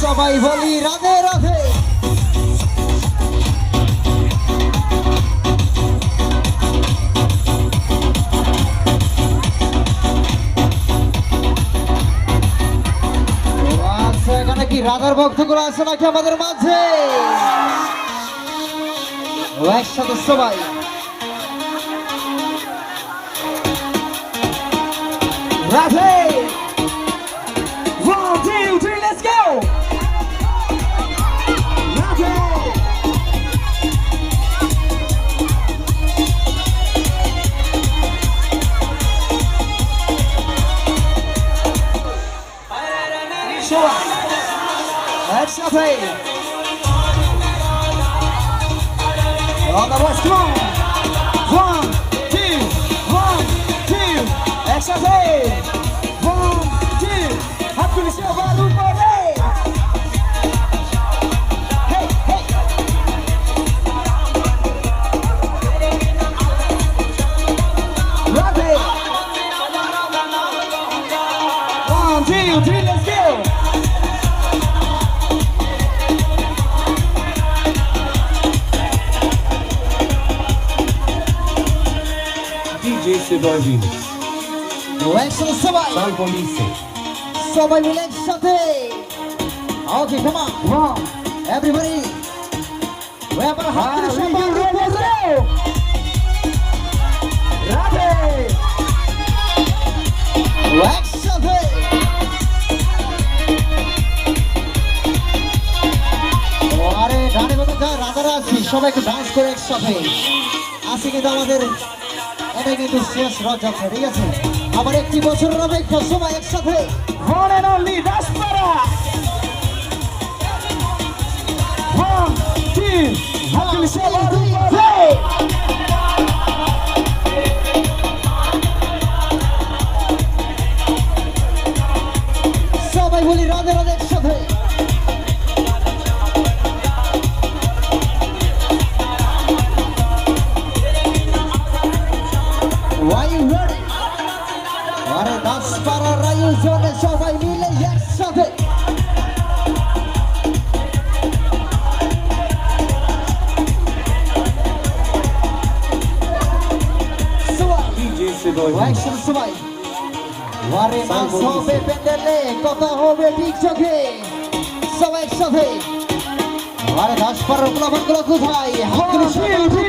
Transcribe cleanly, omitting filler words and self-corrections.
সবাই বলি রাধে রাধে। এখানে কি রাধার ভক্তগুলো আছে নাকি আমাদের মাঝে? একসাথে সবাই রাধে। 1 2 3 let's go Radhe. একসাথে all the boys come on 1 2 1 2 একসাথে 1 2 হাত তুলে সবার উপরে hey hey Radhe 1 2 3 let's go DJ Sebaldini, একসাথে সবাই San Police, সবাই মিলে একসাথে okay come on everybody এবার হাত তুলে সবার উপরে রাধে একসাথে আরে গানে কথা যা রাধারা আছি সবাই একটু ডান্স করে একসাথে আজকে কিন্তু আমাদের এটা কিন্তু শেষ রথযাত্রা ঠিক আছে আবার একটি বছরের অপেক্ষা সবাই একসাথে one and only দাসপাড়া 1 2 হাত তুলে সবার উপরে সবাই বলি রাধে রাধে একসাথে Are you ready? আরে দাসপাড়ার আয়োজনে সবাই মিলে একসাথে DJ Sebaldini, একসাথে সবাই আরে নাচ হবে প্যান্ডেলে কথা হবে ঠিক চোখে সবাই একসাথে আরে দাসপাড়ার গোলাপগুলো কোথায় হাত তুলে সবার উপরে